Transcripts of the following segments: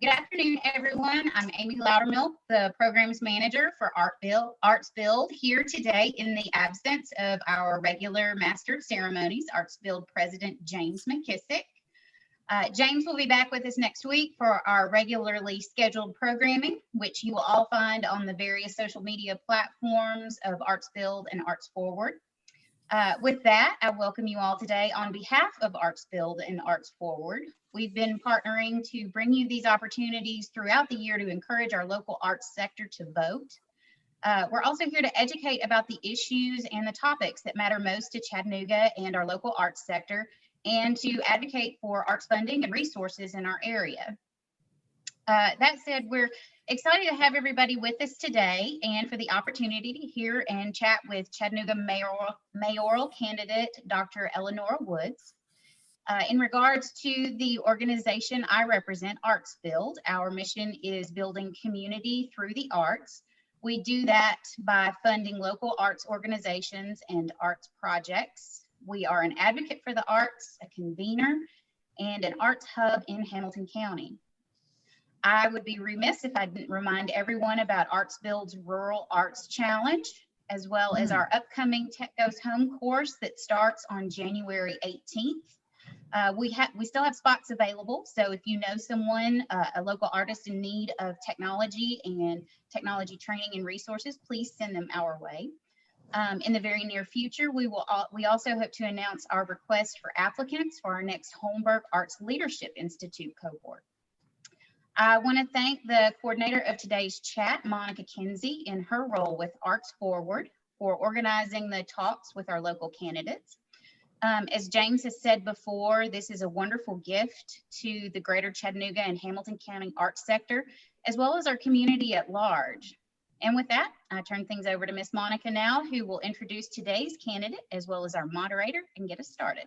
Good afternoon, everyone. I'm Amy Loudermilk, the Programs Manager for Artsville, here today in the absence of our regular Master of Ceremonies, Artsville President James McKissick. James will be back with us next week for our regularly scheduled programming, which you will all find on the various social media platforms of Artsville and Arts Forward. With that, I welcome you all today on behalf of Artsville and Arts Forward. We've been partnering to bring you these opportunities throughout the year to encourage our local arts sector to vote. We're also here to educate about the issues and the topics that matter most to Chattanooga and our local arts sector, and to advocate for arts funding and resources in our area. That said, we're excited to have everybody with us today and for the opportunity to hear and chat with Chattanooga mayoral candidate, Dr. Elenora Woods. In regards to the organization I represent, Artsville, our mission is building community through the arts. We do that by funding local arts organizations and arts projects. We are an advocate for the arts, a convener, and an arts hub in Hamilton County. I would be remiss if I didn't remind everyone about Artsville's Rural Arts Challenge, as well as our upcoming Tech Goes Home course that starts on January 18th. We still have spots available, so if you know someone, a local artist in need of technology and technology training and resources, please send them our way. In the very near future, we also hope to announce our request for applicants for our next Holmberg Arts Leadership Institute cohort. I want to thank the coordinator of today's chat, Monica Kinsey, in her role with Arts Forward, for organizing the talks with our local candidates. As James has said before, this is a wonderful gift to the greater Chattanooga and Hamilton County arts sector, as well as our community at large. And with that, I turn things over to Miss Monica now, who will introduce today's candidate, as well as our moderator, and get us started.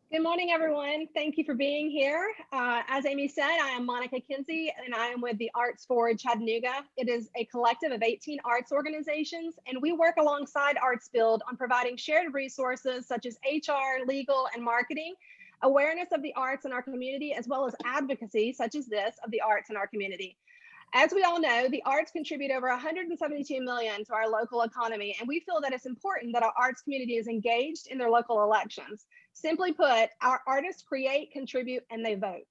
Good morning, everyone. Thank you for being here. As Amy said, I am Monica Kinsey, and I am with the Arts Forward Chattanooga. It is a collective of 18 arts organizations, and we work alongside Artsville on providing shared resources such as HR, legal, and marketing, awareness of the arts in our community, as well as advocacy such as this of the arts in our community. As we all know, the arts contribute over $172 million to our local economy, and we feel that it's important that our arts community is engaged in their local elections. Simply put, our artists create, contribute, and they vote.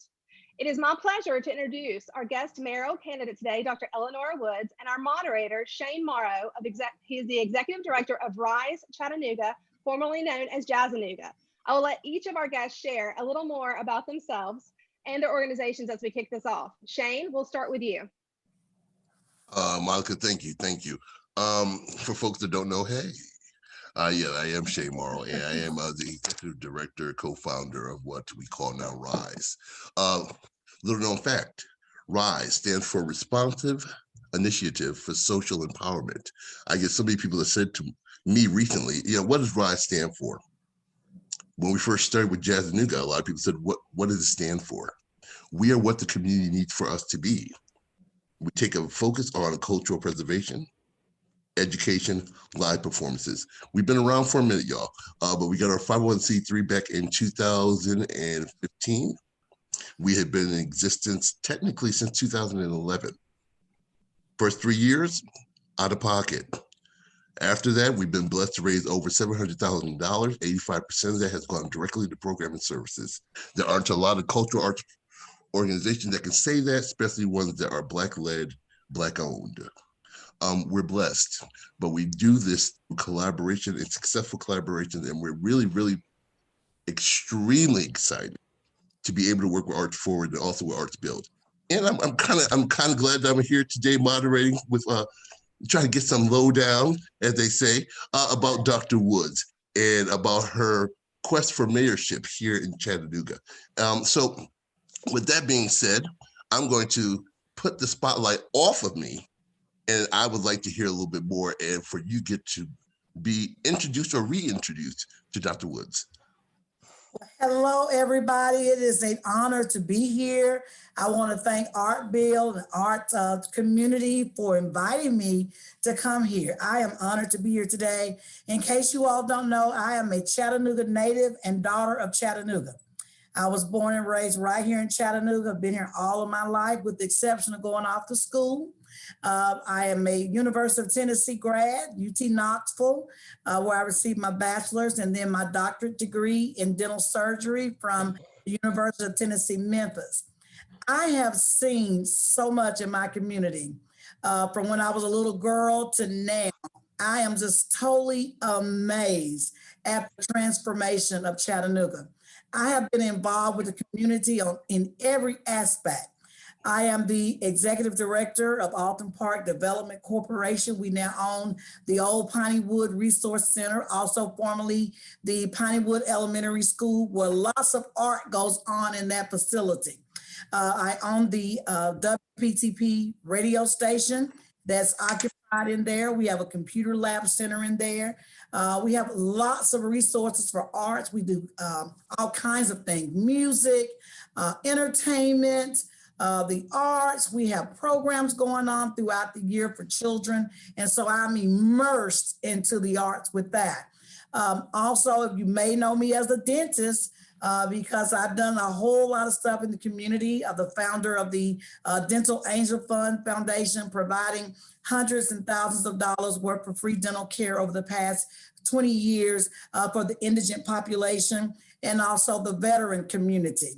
It is my pleasure to introduce our guest mayoral candidate today, Dr. Elenora Woods, and our moderator, Shane Morrow. He is the Executive Director of RISE Chattanooga, formerly known as Jazzanooga. I will let each of our guests share a little more about themselves and their organizations as we kick this off. Shane, we'll start with you. Monica, thank you. For folks that don't know, hey, yeah, I am Shane Mayoral, and I am the executive director, co-founder of what we call now RISE. Little known fact, RISE stands for Responsive Initiative for Social Empowerment. I get so many people that said to me recently, what does RISE stand for? When we first started with Jazzanooga, a lot of people said, what does it stand for? We are what the community needs for us to be. We take a focus on cultural preservation, education, live performances. We've been around for a minute, y'all, but we got our 501c3 back in 2015. We had been in existence technically since 2011. First 3 years, out of pocket. After that, we've been blessed to raise over $700,000. 85% of that has gone directly to programming services. There aren't a lot of cultural arts organizations that can say that, especially ones that are Black-led, Black-owned. We're blessed, but we do this through collaboration and successful collaborations, and we're really, really extremely excited to be able to work with Arts Forward and also with Artsville. And I'm kind of glad that I'm here today moderating with trying to get some lowdown, as they say, about Dr. Woods and about her quest for mayorship here in Chattanooga. So with that being said, I'm going to put the spotlight off of me, and I would like to hear a little bit more, and for you get to be introduced or reintroduced to Dr. Woods. Hello, everybody. It is an honor to be here. I want to thank Artsville and Art community for inviting me to come here. I am honored to be here today. In case you all don't know, I am a Chattanooga native and daughter of Chattanooga. I was born and raised right here in Chattanooga. I've been here all of my life with the exception of going off to school. I am a University of Tennessee grad, UT Knoxville, where I received my bachelor's and then my doctorate degree in dental surgery from the University of Tennessee, Memphis. I have seen so much in my community from when I was a little girl to now. I am just totally amazed at the transformation of Chattanooga. I have been involved with the community in every aspect. I am the executive director of Alton Park Development Corporation. We now own the old Pineywood Resource Center, also formerly the Pineywood Elementary School, where lots of art goes on in that facility. I own the WPTP radio station that's occupied in there. We have a computer lab center in there. We have lots of resources for arts. We do all kinds of things, music, entertainment, the arts. We have programs going on throughout the year for children. And so I'm immersed into the arts with that. Also, you may know me as a dentist, because I've done a whole lot of stuff in the community. The founder of the Dental Angel Fund Foundation, providing hundreds and thousands of dollars worth of free dental care over the past 20 years for the indigent population and also the veteran community.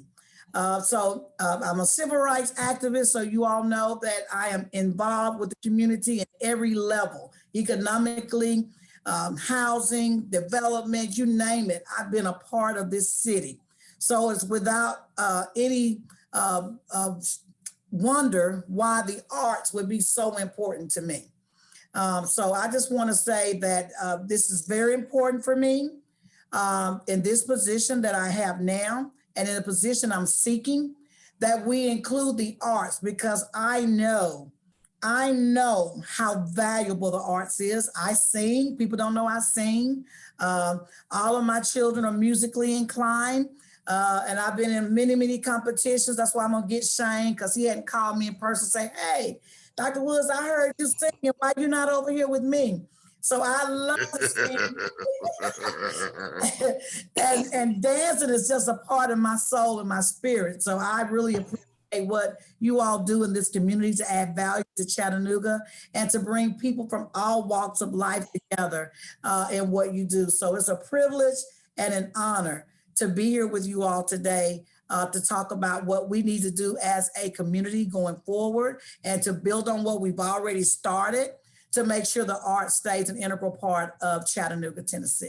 So I'm a civil rights activist, so you all know that I am involved with the community at every level, economically, housing, development, you name it. I've been a part of this city. So it's without any wonder why the arts would be so important to me. So I just want to say that this is very important for me in this position that I have now and in the position I'm seeking, that we include the arts, because I know how valuable the arts is. I sing. People don't know I sing. All of my children are musically inclined. And I've been in many, many competitions. That's why I'm going to get Shane, because he hadn't called me in person and say, hey, Dr. Woods, I heard you singing. Why you not over here with me? So I love to sing. and dancing is just a part of my soul and my spirit. So I really appreciate what you all do in this community to add value to Chattanooga and to bring people from all walks of life together in what you do. So it's a privilege and an honor to be here with you all today to talk about what we need to do as a community going forward and to build on what we've already started to make sure the art stays an integral part of Chattanooga, Tennessee.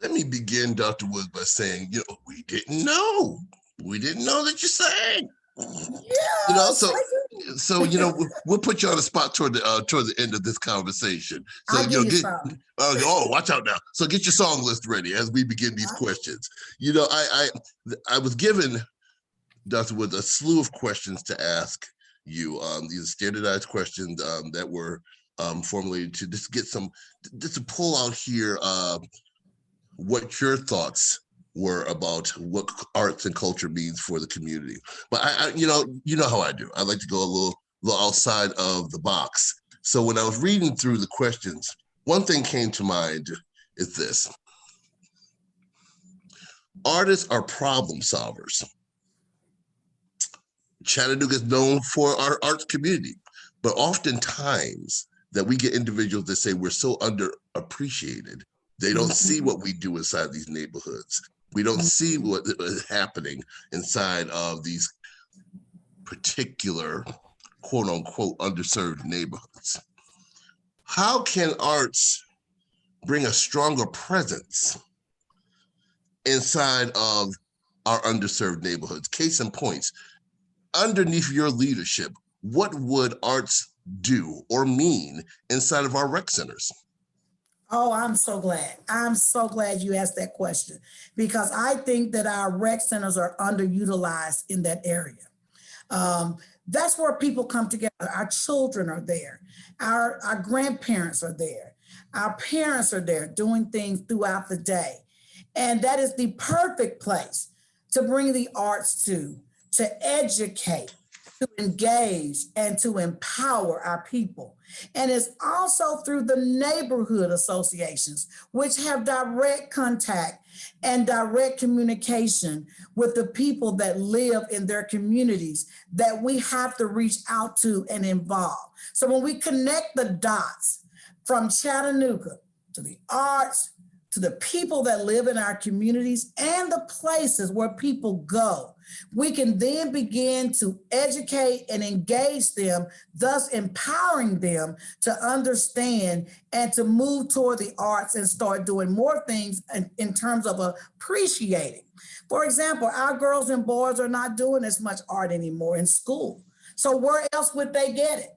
Let me begin, Dr. Woods, by saying, we didn't know. We didn't know that you sang. Yeah, so we'll put you on the spot toward the end of this conversation. So watch out now. So get your song list ready as we begin these questions. I was given, Dr. Woods, a slew of questions to ask you. These standardized questions that were formulated to just to pull out here what your thoughts were about what arts and culture means for the community. But I you know how I do. I like to go a little outside of the box. So when I was reading through the questions, one thing came to mind is this. Artists are problem solvers. Chattanooga is known for our arts community, but oftentimes that we get individuals that say we're so underappreciated. They don't see what we do inside these neighborhoods. We don't see what is happening inside of these particular, quote unquote, underserved neighborhoods. How can arts bring a stronger presence inside of our underserved neighborhoods? Case in points, underneath your leadership, what would arts do or mean inside of our rec centers? Oh, I'm so glad. I'm so glad you asked that question, because I think that our rec centers are underutilized in that area. That's where people come together. Our children are there. Our grandparents are there. Our parents are there doing things throughout the day. And that is the perfect place to bring the arts to educate, to engage and to empower our people. And it's also through the neighborhood associations, which have direct contact and direct communication with the people that live in their communities that we have to reach out to and involve. So when we connect the dots from Chattanooga to the arts, to the people that live in our communities and the places where people go, we can then begin to educate and engage them, thus empowering them to understand and to move toward the arts and start doing more things in terms of appreciating. For example, our girls and boys are not doing as much art anymore in school. So where else would they get it?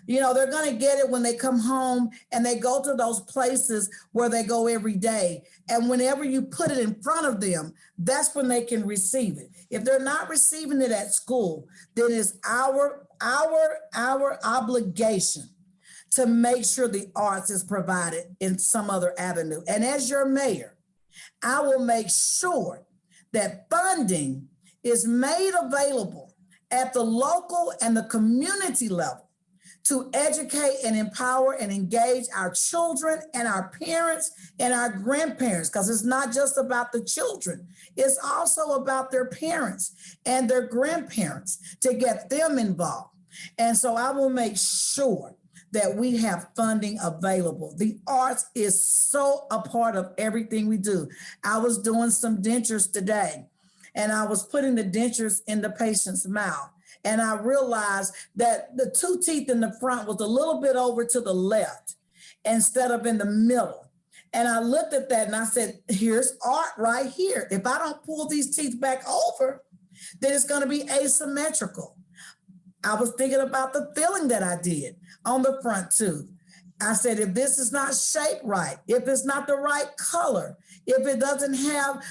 You know, they're going to get it when they come home and they go to those places where they go every day. And whenever you put it in front of them, that's when they can receive it. If they're not receiving it at school, then it's our obligation to make sure the arts is provided in some other avenue. And as your mayor, I will make sure that funding is made available at the local and the community level to educate and empower and engage our children and our parents and our grandparents, because it's not just about the children, it's also about their parents and their grandparents to get them involved. And so I will make sure that we have funding available. The arts is so a part of everything we do. I was doing some dentures today, and I was putting the dentures in the patient's mouth. And I realized that the two teeth in the front was a little bit over to the left instead of in the middle. And I looked at that and I said, here's art right here. If I don't pull these teeth back over, then it's going to be asymmetrical. I was thinking about the filling that I did on the front tooth. I said, if this is not shaped right, if it's not the right color, if it doesn't have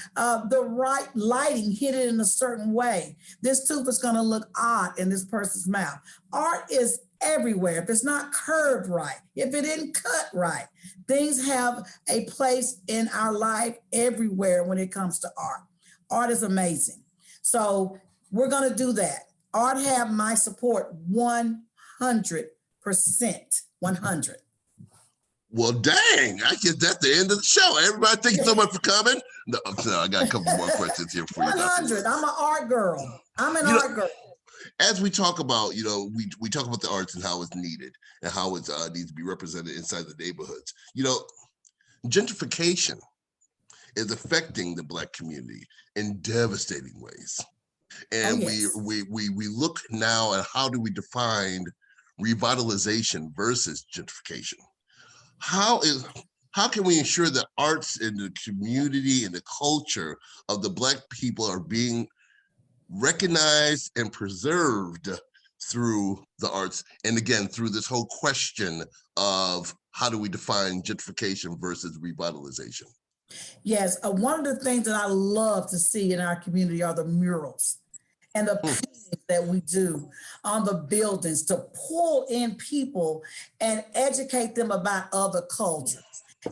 the right lighting hidden in a certain way, this tooth is going to look odd in this person's mouth. Art is everywhere. If it's not curved right, if it didn't cut right, things have a place in our life everywhere when it comes to art. Art is amazing. So we're going to do that. Art have my support 100%, 100. Well, dang, I guess that's the end of the show. Everybody, thank you so much for coming. No, I got a couple more questions here for you. 100, I'm an art girl. I'm an art girl. As we talk about, we talk about the arts and how it's needed and how it needs to be represented inside the neighborhoods. Gentrification is affecting the Black community in devastating ways. And we look now at how do we define revitalization versus gentrification? How can we ensure that arts in the community and the culture of the Black people are being recognized and preserved through the arts? And again, through this whole question of how do we define gentrification versus revitalization? Yes, one of the things that I love to see in our community are the murals and the paintings that we do on the buildings to pull in people and educate them about other cultures.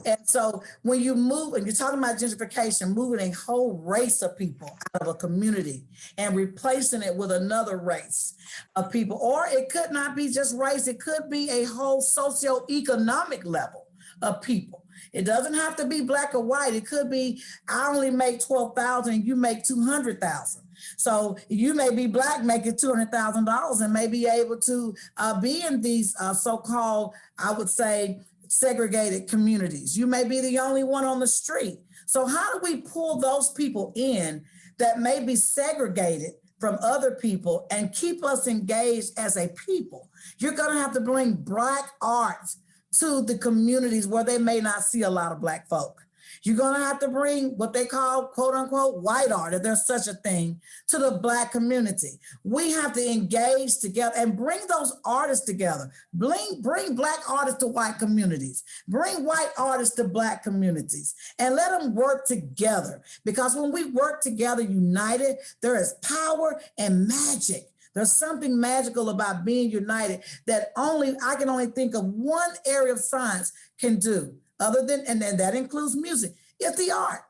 And so when you move, and you're talking about gentrification, moving a whole race of people out of a community and replacing it with another race of people, or it could not be just race, it could be a whole socioeconomic level of people. It doesn't have to be Black or white. It could be, I only make 12,000 and you make 200,000. So you may be Black, making $200,000 and may be able to be in these so-called, I would say, segregated communities. You may be the only one on the street. So how do we pull those people in that may be segregated from other people and keep us engaged as a people? You're going to have to bring Black arts to the communities where they may not see a lot of Black folk. You're going to have to bring what they call, quote unquote, white art, if there's such a thing, to the Black community. We have to engage together and bring those artists together. Bring Black artists to white communities. Bring white artists to Black communities and let them work together. Because when we work together united, there is power and magic. There's something magical about being united that I can only think of one area of science can do. Other than, and then that includes music, it's the art.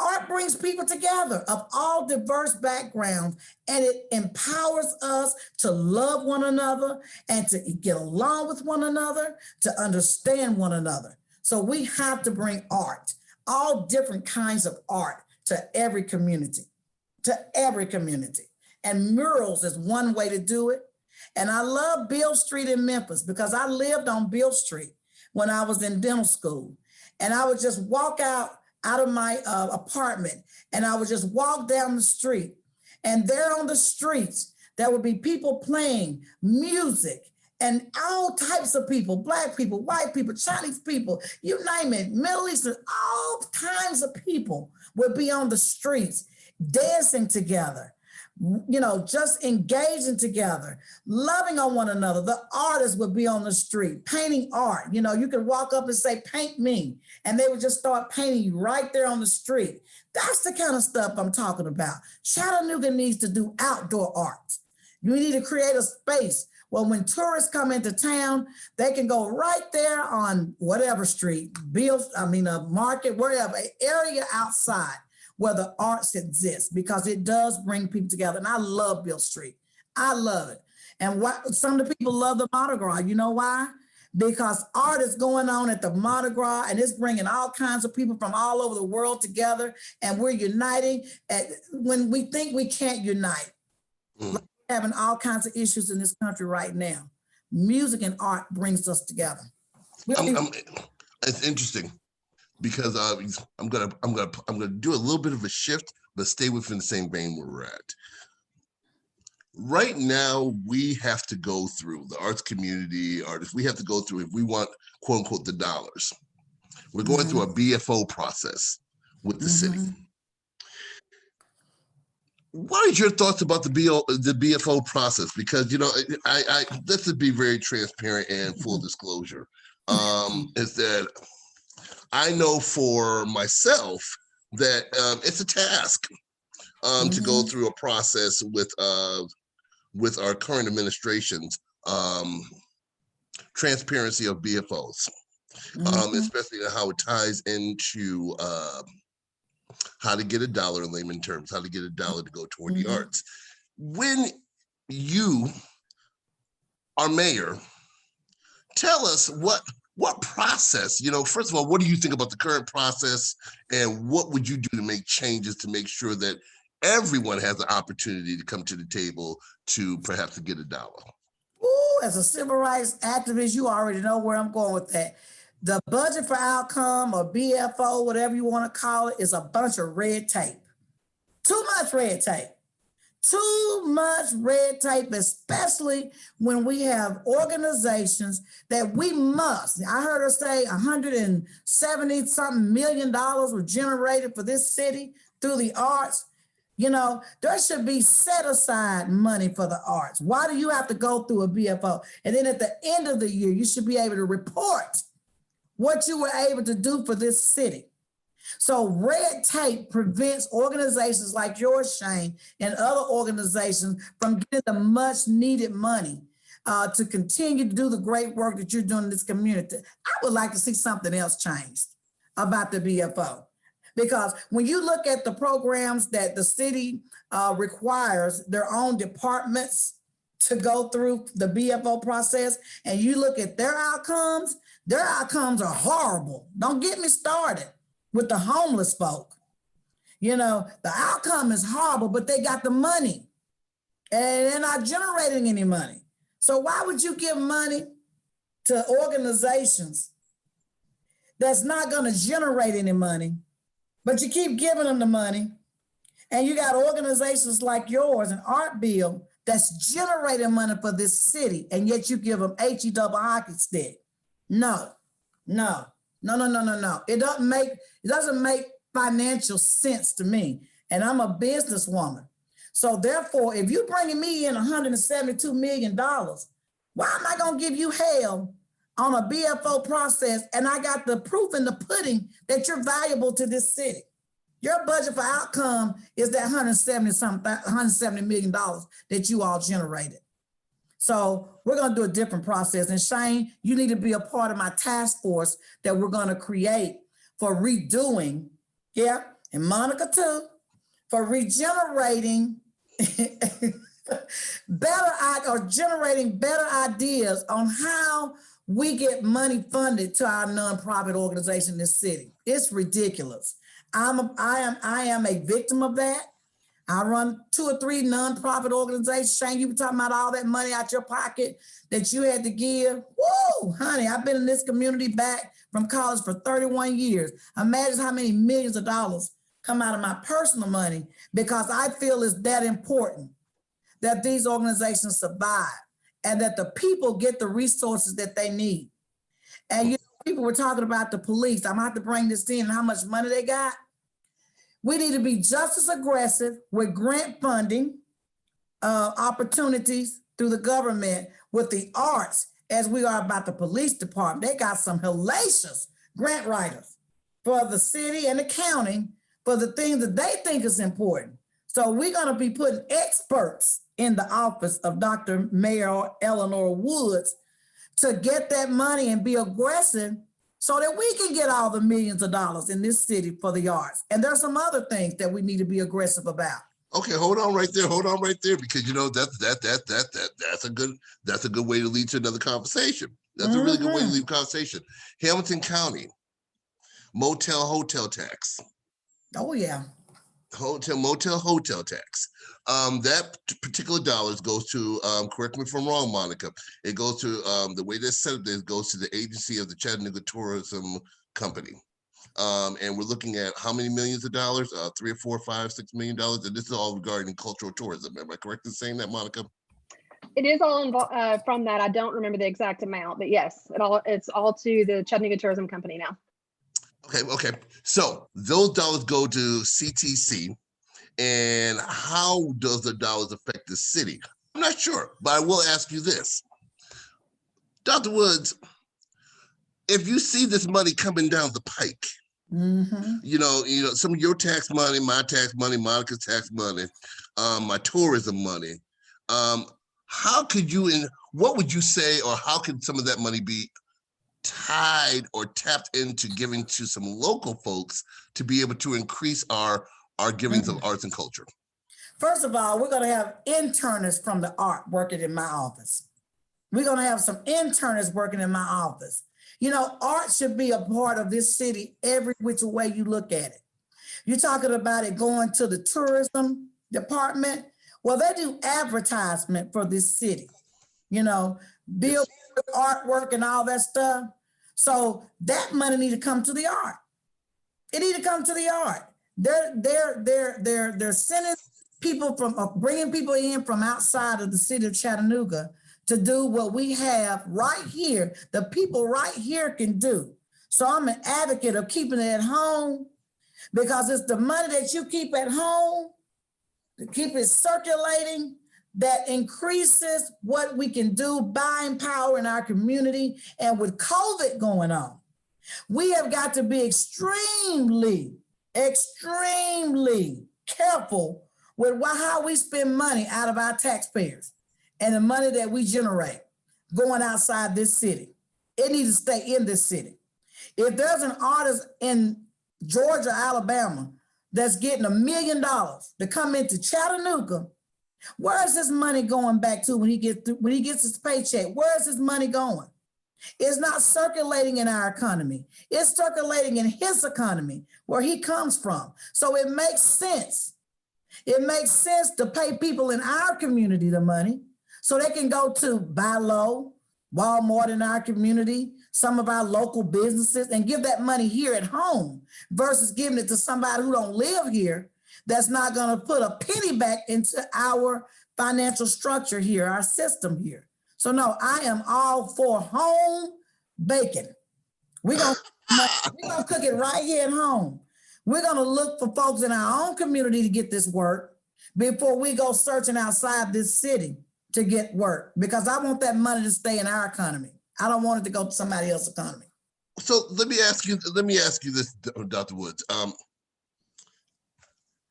Art brings people together of all diverse backgrounds, and it empowers us to love one another and to get along with one another, to understand one another. So we have to bring art, all different kinds of art, to every community, And murals is one way to do it. And I love Beale Street in Memphis because I lived on Beale Street when I was in dental school. And I would just walk out of my apartment, and I would just walk down the street. And there on the streets, there would be people playing music, and all types of people, Black people, white people, Chinese people, you name it, Middle Eastern, all kinds of people would be on the streets dancing together, just engaging together, loving on one another. The artists would be on the street painting art. You could walk up and say, paint me, and they would just start painting you right there on the street. That's the kind of stuff I'm talking about. Chattanooga needs to do outdoor art. You need to create a space where when tourists come into town, they can go right there on whatever street, a market, wherever, an area outside where the arts exist, because it does bring people together. And I love Beale Street. I love it. And some of the people love the Mardi Gras. You know why? Because art is going on at the Mardi Gras, and it's bringing all kinds of people from all over the world together, and we're uniting when we think we can't unite. Like we're having all kinds of issues in this country right now. Music and art brings us together. It's interesting, because I'm gonna do a little bit of a shift, but stay within the same vein where we're at. Right now, we have to go through the arts community, artists. We have to go through, if we want, quote unquote, the dollars. We're going through a BFO process with the city. What are your thoughts about the BFO process? Because I let's just be very transparent and full disclosure. Is that I know for myself that it's a task to go through a process with our current administration's transparency of BFOs, especially how it ties into how to get $1 in layman terms, how to get $1 to go toward the arts. When you are mayor, tell us what process, first of all, what do you think about the current process, and what would you do to make changes to make sure that everyone has the opportunity to come to the table to perhaps get $1? Ooh, as a civil rights activist, you already know where I'm going with that. The budget for outcome, or BFO, whatever you want to call it, is a bunch of red tape. Too much red tape. Too much red tape, especially when we have organizations that we must. I heard her say 170-something million were generated for this city through the arts. There should be set aside money for the arts. Why do you have to go through a BFO? And then at the end of the year, you should be able to report what you were able to do for this city. So red tape prevents organizations like yours, Shane, and other organizations from getting the much needed money to continue to do the great work that you're doing in this community. I would like to see something else changed about the BFO. Because when you look at the programs that the city requires their own departments to go through the BFO process, and you look at their outcomes are horrible. Don't get me started with the homeless folk. The outcome is horrible, but they got the money and they're not generating any money. So why would you give money to organizations that's not going to generate any money, but you keep giving them the money? And you got organizations like yours and Artsville that's generating money for this city, and yet you give them HE double hockey stick. No. It doesn't make financial sense to me. And I'm a businesswoman. So therefore, if you're bringing me in $172 million, why am I going to give you hell on a BFO process? And I got the proof in the pudding that you're valuable to this city. Your budget for outcome is that $170 million that you all generated. So we're going to do a different process. And Shane, you need to be a part of my task force that we're going to create for redoing and Monica too, for regenerating generating better ideas on how we get money funded to our nonprofit organization in this city. It's ridiculous. I am a victim of that. I run 2 or 3 nonprofit organizations. Shane, you were talking about all that money out your pocket that you had to give. Whoa, honey, I've been in this community back from college for 31 years. Imagine how many millions of dollars come out of my personal money because I feel it's that important that these organizations survive and that the people get the resources that they need. And you know, people were talking about the police. I'm gonna have to bring this in, how much money they got. We need to be just as aggressive with grant funding opportunities through the government with the arts as we are about the police department. They got some hellacious grant writers for the city and the county for the things that they think is important. So we're gonna be putting experts in the office of Dr. Mayoral Elenora Woods to get that money and be aggressive so that we can get all the millions of dollars in this city for the arts. And there's some other things that we need to be aggressive about. Okay, hold on right there, because you know that's a good way to lead to another conversation. That's a really good way to lead a conversation. Hamilton County, hotel tax. Oh yeah. Hotel tax. That particular dollars goes to, correct me if I'm wrong, Monica, it goes to, the way that's set up there, it goes to the agency of the Chattanooga Tourism Company. And we're looking at how many millions of dollars? 3 or 4, 5, $6 million. And this is all regarding cultural tourism. Am I correct in saying that, Monica? It is all from that. I don't remember the exact amount, but yes, it's all to the Chattanooga Tourism Company now. Okay. So those dollars go to CTC. And how does the dollars affect the city? I'm not sure, but I will ask you this. Dr. Woods, if you see this money coming down the pike, you know, some of your tax money, my tax money, Monica's tax money, my tourism money, how could you, and what would you say, or how could some of that money be tied or tapped into giving to some local folks to be able to increase our givings of arts and culture? First of all, we're going to have internists from the art working in my office. We're going to have some internists working in my office. You know, art should be a part of this city every which way you look at it. You're talking about it going to the tourism department. Well, they do advertisement for this city, you know, build artwork and all that stuff. So that money need to come to the art. It need to come to the art. They're sending people from, bringing people in from outside of the city of Chattanooga to do what we have right here, the people right here can do. So I'm an advocate of keeping it at home because it's the money that you keep at home, to keep it circulating, that increases what we can do, buying power in our community. And with COVID going on, we have got to be extremely careful with how we spend money out of our taxpayers and the money that we generate going outside this city. It needs to stay in this city. If there's an artist in Georgia, Alabama, that's getting $1 million to come into Chattanooga, where is this money going back to when he gets his paycheck? Where is his money going? It's not circulating in our economy. It's circulating in his economy, where he comes from. So it makes sense. It makes sense to pay people in our community the money so they can go to Buy Low, Walmart in our community, some of our local businesses, and give that money here at home versus giving it to somebody who don't live here that's not going to put a penny back into our financial structure here, our system here. So no, I am all for home bacon. We're gonna cook it right here at home. We're gonna look for folks in our own community to get this work before we go searching outside this city to get work, because I want that money to stay in our economy. I don't want it to go to somebody else's economy. So let me ask you this, Dr. Woods.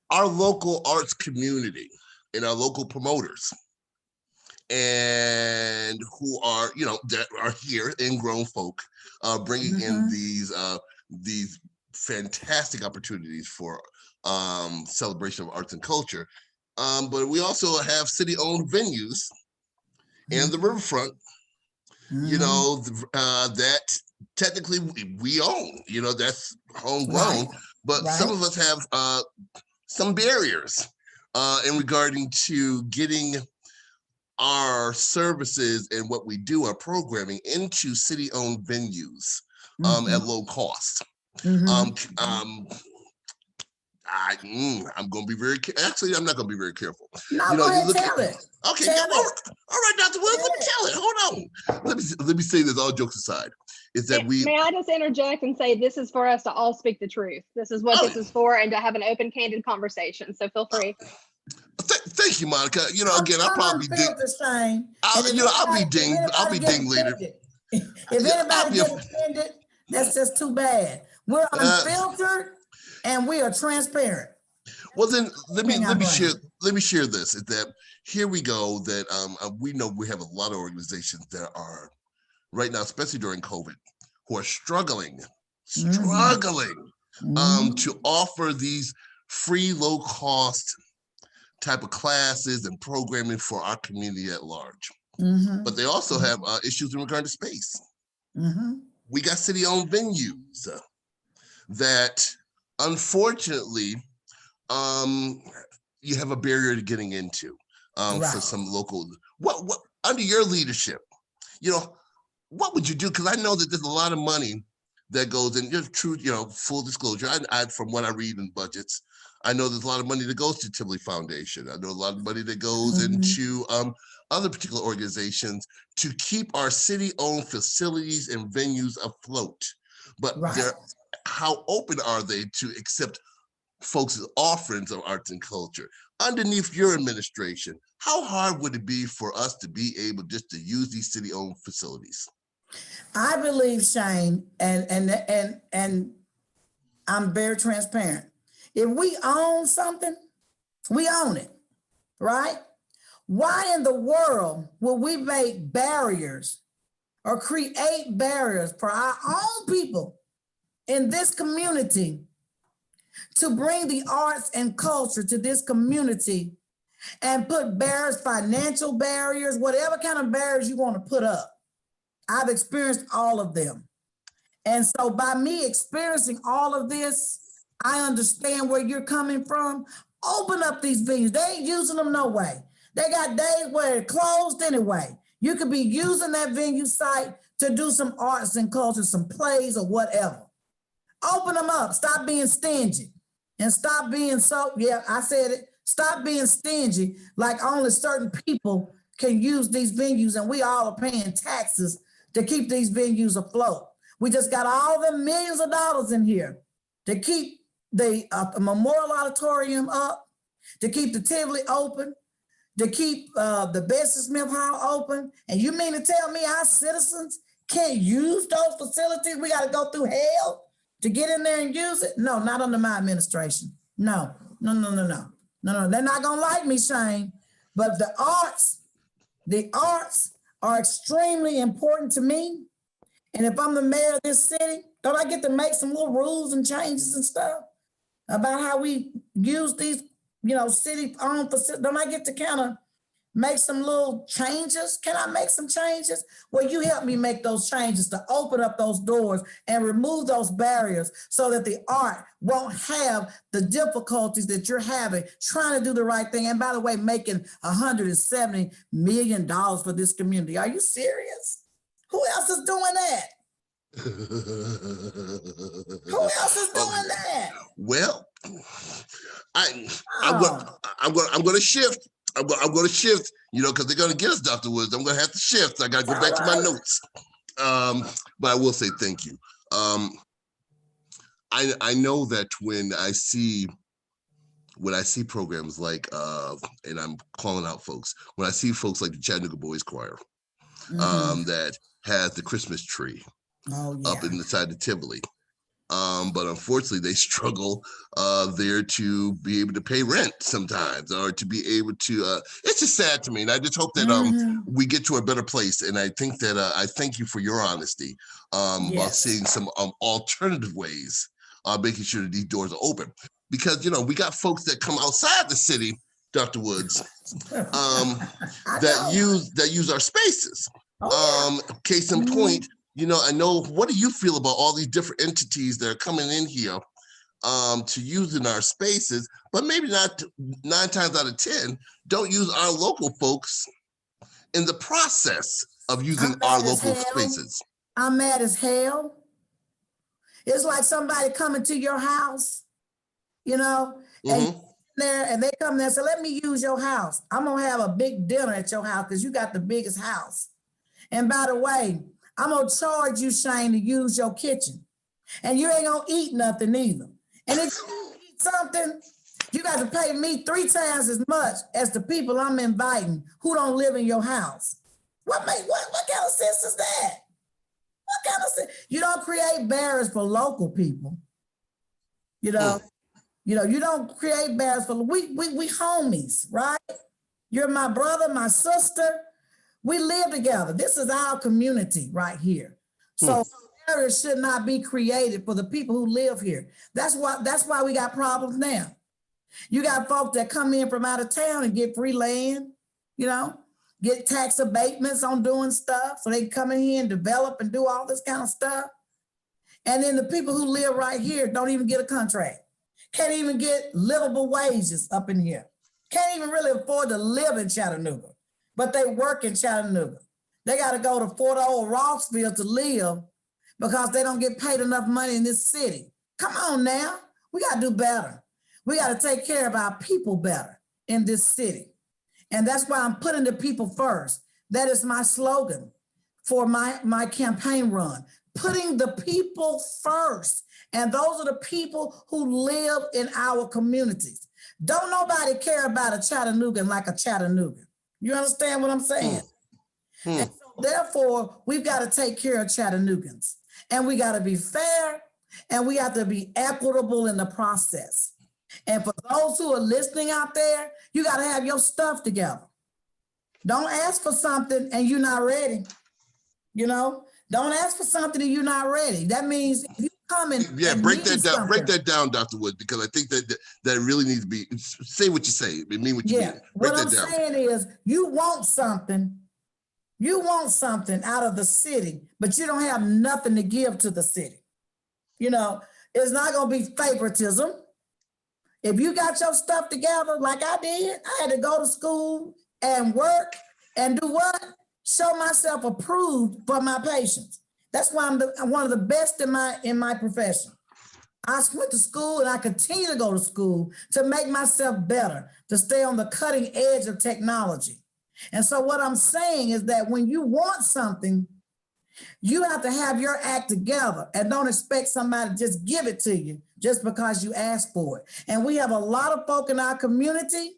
Our local arts community and our local promoters, and who are, that are here, ingrown folk, bringing in these fantastic opportunities for celebration of arts and culture. But we also have city-owned venues and the riverfront, you know, that technically we own, you know, that's homegrown, but some of us have some barriers in regarding to getting our services and what we do, our programming, into city-owned venues at low cost. I'm going to be very actually, I'm not going to be very careful. No, you know, go ahead, you look tell at, it. Okay, Tell all right, Dr. Williams, let me tell it. Hold on. Let me say this, all jokes aside, is that May I just interject and say this is for us to all speak the truth. This is what this is for, and to have an open, candid conversation. So feel free. Thank you, Monica. You know, again, I'll probably be dinged. I'll be dinged later. If anybody gets offended, that's just too bad. We're unfiltered and we are transparent. Well, then let me share this. Is that here we go? That we know we have a lot of organizations that are right now, especially during COVID, who are struggling to offer these free, low cost type of classes and programming for our community at large. But they also have issues in regard to space. We got city-owned venues that, unfortunately, you have a barrier to getting into for some local. What under your leadership, you know, what would you do? Because I know that there's a lot of money that goes in. Just true, you know, full disclosure. I from what I read in budgets, I know there's a lot of money that goes to Tivoli Foundation. I know a lot of money that goes into other particular organizations to keep our city-owned facilities and venues afloat. But how open are they to accept folks' offerings of arts and culture? Underneath your administration, how hard would it be for us to be able just to use these city-owned facilities? I believe, Shane, and I'm very transparent. If we own something, we own it, right? Why in the world will we make barriers or create barriers for our own people in this community to bring the arts and culture to this community and put barriers, financial barriers, whatever kind of barriers you want to put up? I've experienced all of them. And so by me experiencing all of this, I understand where you're coming from. Open up these venues. They ain't using them no way. They got days where it's closed anyway. You could be using that venue site to do some arts and culture, some plays or whatever. Open them up. Stop being stingy and stop being stop being stingy like only certain people can use these venues and we all are paying taxes to keep these venues afloat. We just got all the millions of dollars in here to keep the Memorial Auditorium up, to keep the Tivoli open, to keep the Bessie Smith Hall open. And you mean to tell me our citizens can't use those facilities? We got to go through hell to get in there and use it? No, not under my administration. No. They're not going to like me, Shane. But the arts are extremely important to me. And if I'm the mayor of this city, don't I get to make some little rules and changes and stuff about how we use these, city-owned facilities? Don't I get to kind of make some little changes? Can I make some changes? Well, you help me make those changes to open up those doors and remove those barriers so that the art won't have the difficulties that you're having trying to do the right thing. And by the way, making $170 million for this community. Are you serious? Who else is doing that? Who else is doing that? Well, I'm going to shift. I'm going to shift, because they're going to get us, Dr. Woods. I'm going to have to shift. I got to go back to my notes. But I will say thank you. I know that when I see programs like, and I'm calling out folks, when I see folks like the Chattanooga Boys Choir, that has the Christmas tree up inside the Tivoli. But unfortunately, they struggle there to be able to pay rent sometimes, or to be able to. It's just sad to me, and I just hope that we get to a better place. And I think that I thank you for your honesty about seeing some alternative ways making sure that these doors are open. Because, we got folks that come outside the city, Dr. Woods, that use our spaces. Case in point, I know, what do you feel about all these different entities that are coming in here to use in our spaces, but maybe not 9 times out of 10 don't use our local folks in the process of using our local spaces. I'm mad as hell. It's like somebody coming to your house, and there, and they come there and say, let me use your house. I'm gonna have a big dinner at your house because you got the biggest house. And by the way, I'm gonna charge you, Shane, to use your kitchen. And you ain't gonna eat nothing either. And if you eat something, you got to pay me 3 times as much as the people I'm inviting who don't live in your house. What kind of sense is that? What kind of sense? You don't create barriers for local people. You don't create barriers for we homies, right? You're my brother, my sister. We live together. This is our community right here. So barriers should not be created for the people who live here. That's why we got problems now. You got folks that come in from out of town and get free land, get tax abatements on doing stuff. So they can come in here and develop and do all this kind of stuff. And then the people who live right here don't even get a contract. Can't even get livable wages up in here. Can't even really afford to live in Chattanooga, but they work in Chattanooga. They got to go to Fort Old Rossville to live because they don't get paid enough money in this city. Come on now, we got to do better. We got to take care of our people better in this city. And that's why I'm putting the people first. That is my slogan for my campaign run, putting the people first. And those are the people who live in our communities. Don't nobody care about a Chattanoogan like a Chattanoogan. You understand what I'm saying? And so therefore, we've got to take care of Chattanoogans. And we got to be fair, and we have to be equitable in the process. And for those who are listening out there, you got to have your stuff together. Don't ask for something and you're not ready. Don't ask for something and you're not ready. That means if you come and break that down, Dr. Wood, because I think that really needs to be, say what you say, mean what you mean. What I'm saying is you want something out of the city, but you don't have nothing to give to the city. It's not going to be favoritism. If you got your stuff together like I did, I had to go to school and work and do what? Show myself approved for my patients. That's why I'm one of the best in my profession. I went to school and I continue to go to school to make myself better, to stay on the cutting edge of technology. And so what I'm saying is that when you want something, you have to have your act together and don't expect somebody to just give it to you just because you ask for it. And we have a lot of folk in our community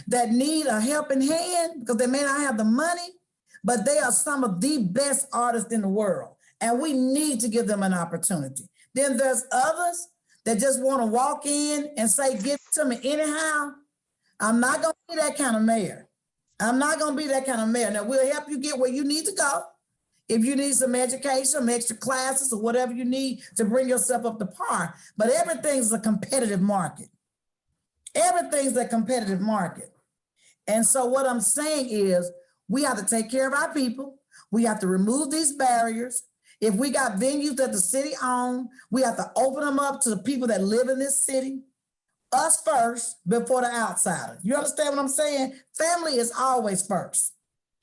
that need a helping hand because they may not have the money, but they are some of the best artists in the world. And we need to give them an opportunity. Then there's others that just want to walk in and say, give it to me anyhow. I'm not going to be that kind of mayor. Now, we'll help you get where you need to go. If you need some education, some extra classes or whatever you need to bring yourself up to par. But everything's a competitive market. And so what I'm saying is we have to take care of our people. We have to remove these barriers. If we got venues that the city owns, we have to open them up to the people that live in this city. Us first before the outsider. You understand what I'm saying? Family is always first.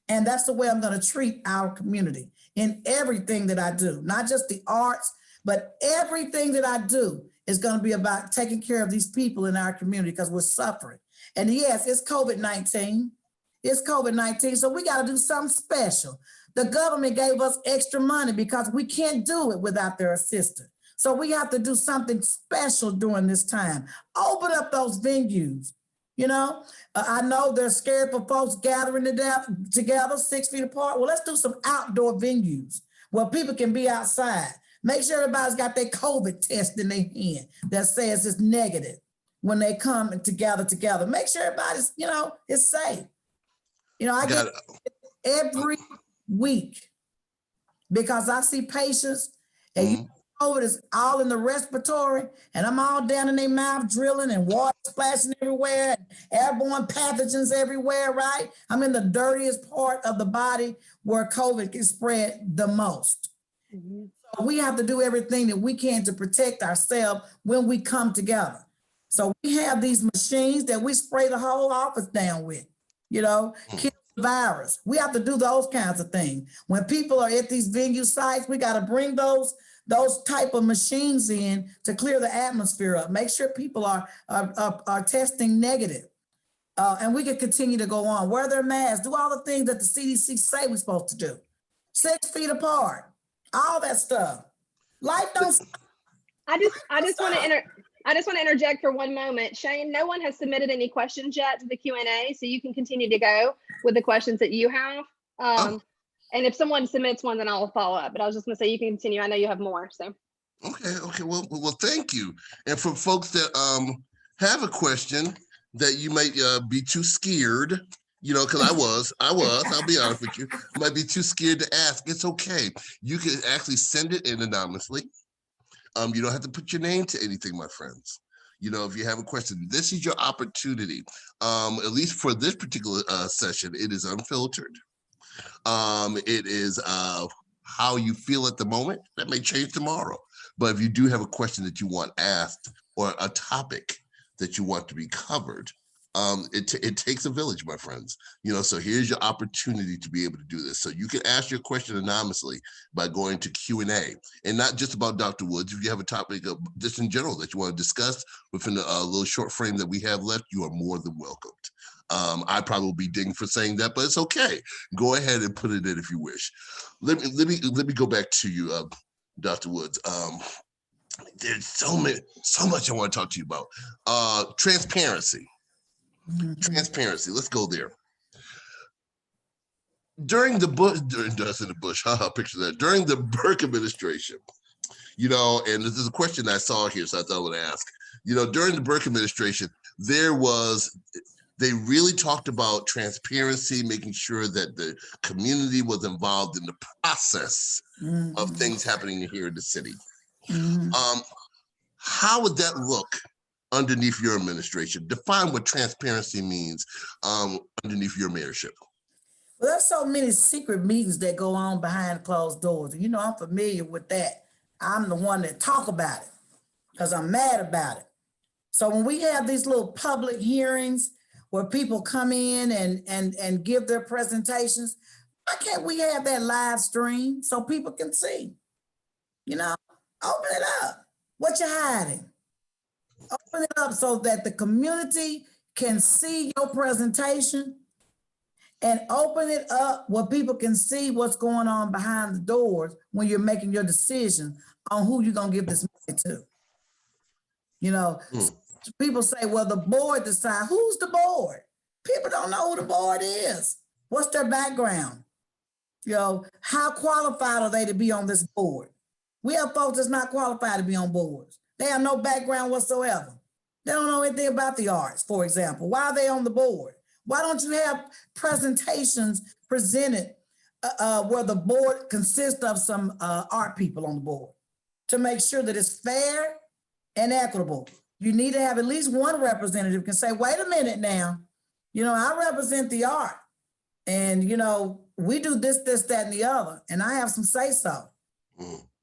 And that's the way I'm going to treat our community in everything that I do, not just the arts, but everything that I do is going to be about taking care of these people in our community because we're suffering. And yes, it's COVID-19. So we got to do something special. The government gave us extra money because we can't do it without their assistance. So we have to do something special during this time. Open up those venues. I know they're scared for folks gathering together 6 feet apart. Well, let's do some outdoor venues where people can be outside. Make sure everybody's got their COVID test in their hand that says it's negative when they come together. Make sure everybody's, is safe. I get every week because I see patients and you COVID is all in the respiratory, and I'm all down in their mouth drilling and water splashing everywhere, and airborne pathogens everywhere, right? I'm in the dirtiest part of the body where COVID can spread the most. So we have to do everything that we can to protect ourselves when we come together. So we have these machines that we spray the whole office down with, kill the virus. We have to do those kinds of things. When people are at these venue sites, we got to bring those type of machines in to clear the atmosphere up, make sure people are testing negative. And we can continue to go on, wear their masks, do all the things that the CDC say we're supposed to do. 6 feet apart, all that stuff. Life don't stop. I just want to interject for one moment. Shane, no one has submitted any questions yet to the Q&A, so you can continue to go with the questions that you have. And if someone submits one, then I'll follow up. But I was just going to say you can continue. I know you have more. So. Okay. Well, thank you. And for folks that have a question that you might be too scared, because I'll be honest with you, might be too scared to ask. It's okay. You can actually send it in anonymously. You don't have to put your name to anything, my friends. If you have a question, this is your opportunity. At least for this particular session, it is unfiltered. It is how you feel at the moment. That may change tomorrow. But if you do have a question that you want asked or a topic that you want to be covered, it takes a village, my friends. So here's your opportunity to be able to do this. So you can ask your question anonymously by going to Q&A, and not just about Dr. Woods. If you have a topic of just in general that you want to discuss within a little short frame that we have left, you are more than welcomed. I probably will be dinged for saying that, but it's okay. Go ahead and put it in if you wish. Let me go back to you, Dr. Woods. There's so much I want to talk to you about. Transparency. Transparency. Let's go there. During the picture that. During the Burke administration, and this is a question I saw here, so I thought I would ask. During the Burke administration, they really talked about transparency, making sure that the community was involved in the process of things happening here in the city. How would that look underneath your administration? Define what transparency means underneath your mayorship. Well, there's so many secret meetings that go on behind closed doors. I'm familiar with that. I'm the one that talk about it because I'm mad about it. So when we have these little public hearings where people come in and give their presentations, why can't we have that live stream so people can see? Open it up. What you hiding? Open it up so that the community can see your presentation, and open it up where people can see what's going on behind the doors when you're making your decision on who you're going to give this money to. People say, well, the board decides. Who's the board? People don't know who the board is. What's their background? How qualified are they to be on this board? We have folks that's not qualified to be on boards. They have no background whatsoever. They don't know anything about the arts, for example. Why are they on the board? Why don't you have presentations presented where the board consists of some art people on the board to make sure that it's fair and equitable? You need to have at least one representative can say, wait a minute now, I represent the art, and, we do this, that, and the other, and I have some say-so.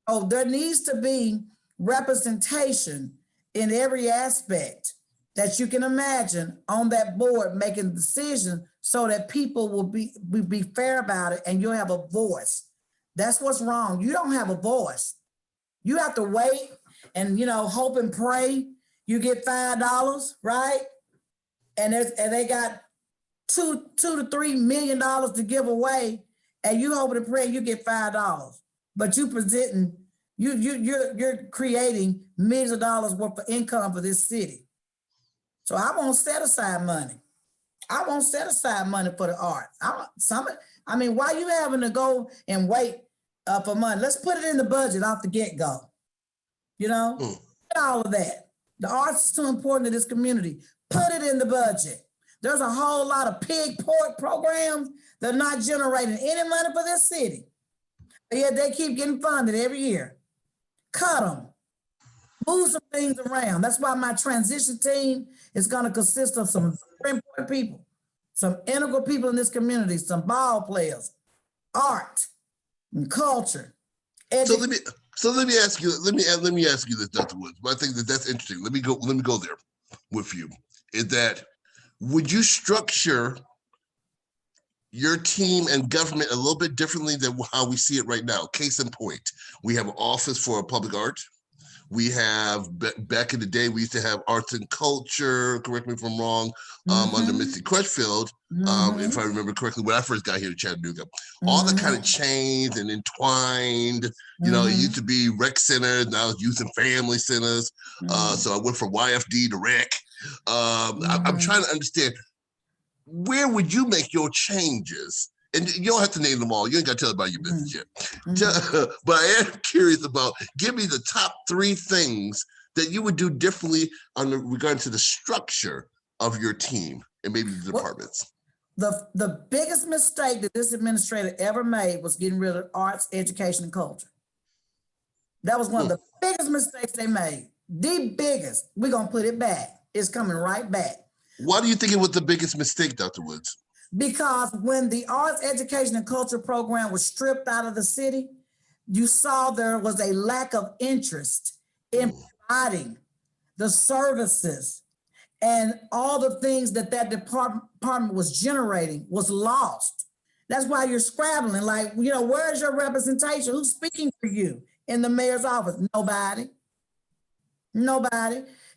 Oh, there needs to be representation in every aspect that you can imagine on that board making a decision so that people will be fair about it and you'll have a voice. That's what's wrong. You don't have a voice. You have to wait and, hope and pray. You get $5, right? And they got $2 to $3 million to give away, and you hope and pray you get $5. But you're creating millions of dollars worth of income for this city. So I won't set aside money. I won't set aside money for the arts. Why you having to go and wait for money? Let's put it in the budget off the get-go. All of that. The arts is too important to this community. Put it in the budget. There's a whole lot of pig pork programs that are not generating any money for this city. But yet they keep getting funded every year. cut them, move some things around. That's why my transition team is going to consist of some very important people, some integral people in this community, some ball players, art and culture. So let me ask you this, Dr. Woods. I think that's interesting. Let me go there with you. Is that, would you structure your team and government a little bit differently than how we see it right now? Case in point, we have an office for public art. We have, back in the day, we used to have arts and culture, correct me if I'm wrong, under Mr. Crutchfield, if I remember correctly, when I first got here to Chattanooga. All that kind of changed and entwined. You know, it used to be rec centers, now it's youth and family centers. So I went from YFD to rec. I'm trying to understand, where would you make your changes? And you don't have to name them all. You ain't got to tell about your business yet. But I am curious about, give me the top 3 things that you would do differently regarding to the structure of your team and maybe the departments. The biggest mistake that this administrator ever made was getting rid of arts, education, and culture. That was one of the biggest mistakes they made. The biggest. We're going to put it back. It's coming right back. Why do you think it was the biggest mistake, Dr. Woods? Because when the arts, education, and culture program was stripped out of the city, you saw there was a lack of interest in providing the services, and all the things that department was generating was lost. That's why you're scrabbling. Like, you know, where's your representation? Who's speaking for you in the mayor's office? Nobody.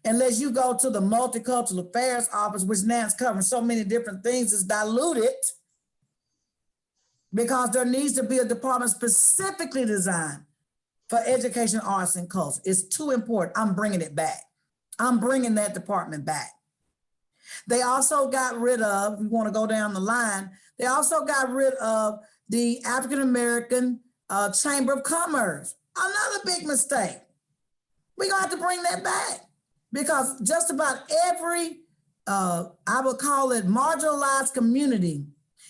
Unless you go to the multicultural affairs office, which now is covering so many different things, is diluted, because there needs to be a department specifically designed for education, arts, and culture. It's too important. I'm bringing it back. I'm bringing that department back. They also got rid of, we want to go down the line, they also got rid of the African American Chamber of Commerce. Another big mistake. We're going to have to bring that back, because just about every, I would call it marginalized community,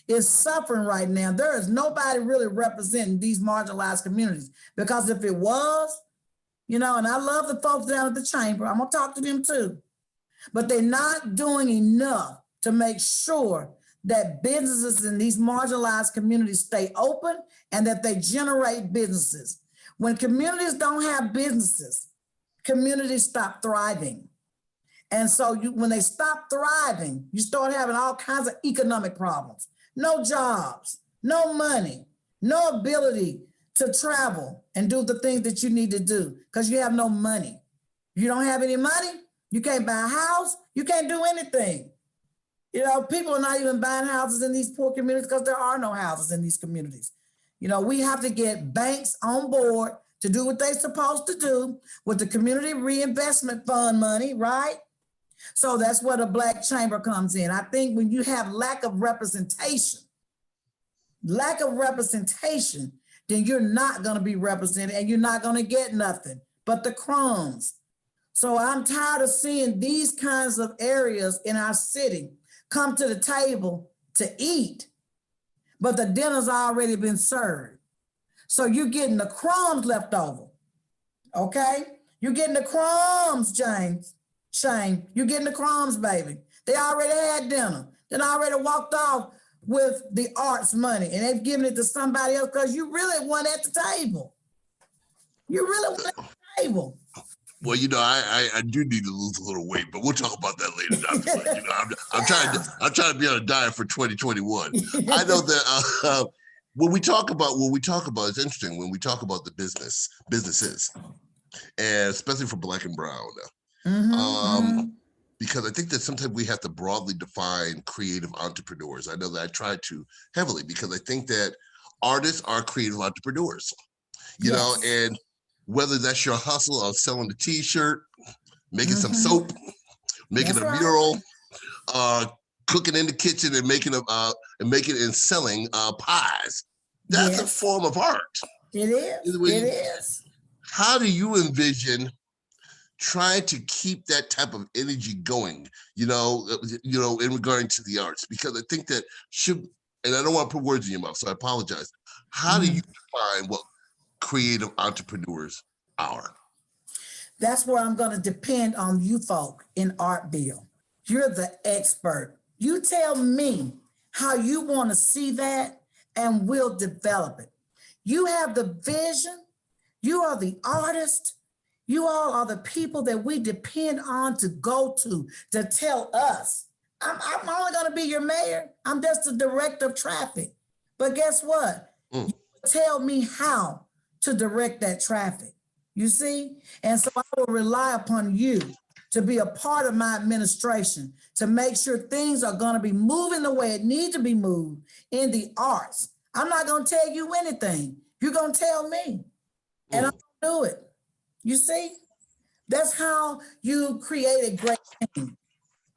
is suffering right now. There is nobody really representing these marginalized communities, because if it was, you know, and I love the folks down at the chamber, I'm gonna talk to them too, but they're not doing enough to make sure that businesses in these marginalized communities stay open and that they generate businesses. When communities don't have businesses, communities stop thriving. And so when they stop thriving, you start having all kinds of economic problems. No jobs, no money, no ability to travel and do the things that you need to do because you have no money. You don't have any money, you can't buy a house, you can't do anything. You know, people are not even buying houses in these poor communities because there are no houses in these communities. You know, we have to get banks on board to do what they're supposed to do with the community reinvestment fund money, right? So that's where the Black Chamber comes in. I think when you have lack of representation, then you're not going to be represented and you're not going to get nothing but the crumbs. So I'm tired of seeing these kinds of areas in our city come to the table to eat, but the dinner's already been served. So you're getting the crumbs left over, okay? You're getting the crumbs, Shane. You're getting the crumbs, baby. They already had dinner. They already walked off with the arts money and they've given it to somebody else because you really weren't at the table. You really weren't at the table. Well, you know, I do need to lose a little weight, but we'll talk about that later, Dr. Woods. You know, I'm trying to be on a diet for 2021. I know that when we talk about, it's interesting when we talk about the businesses, and especially for Black and Brown, because I think that sometimes we have to broadly define creative entrepreneurs. I know that I try to heavily because I think that artists are creative entrepreneurs, you know, and whether that's your hustle of selling a t-shirt, making some soap, making a mural, cooking in the kitchen and making and selling pies. That's a form of art. It is. How do you envision trying to keep that type of energy going, you know, in regarding to the arts? Because I think that and I don't want to put words in your mouth, so I apologize. How do you define what creative entrepreneurs hour? That's where I'm going to depend on you folk in Artville. You're the expert. You tell me how you want to see that, and we'll develop it. You have the vision. You are the artist. You all are the people that we depend on to go to tell us. I'm only going to be your mayor. I'm just the director of traffic. But guess what? You tell me how to direct that traffic. You see? And so I will rely upon you to be a part of my administration to make sure things are going to be moving the way it needs to be moved in the arts. I'm not going to tell you anything. You're going to tell me. And I'm going to do it. You see? That's how you create a great team.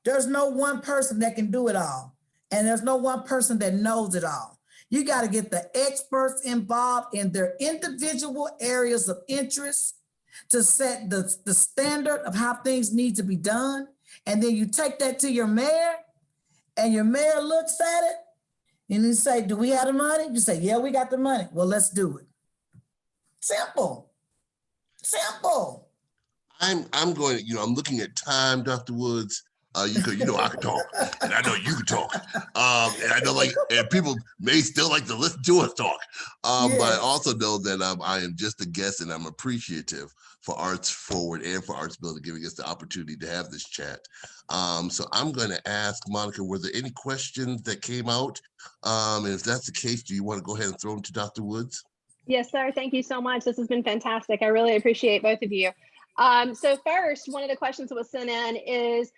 There's no one person that can do it all. And there's no one person that knows it all. You got to get the experts involved in their individual areas of interest to set the standard of how things need to be done. And then you take that to your mayor, and your mayor looks at it, and you say, do we have the money? You say, yeah, we got the money. Well, let's do it. Simple. Simple. I'm going to, I'm looking at time, Dr. Woods. I can talk, and I know you can talk. And I know and people may still like to listen to us talk. But I also know that I am just a guest, and I'm appreciative for Arts Forward and for Artsville for giving us the opportunity to have this chat. So I'm going to ask Monica, were there any questions that came out? And if that's the case, do you want to go ahead and throw them to Dr. Woods? Yes, sir. Thank you so much. This has been fantastic. I really appreciate both of you. So first, one of the questions that was sent in is,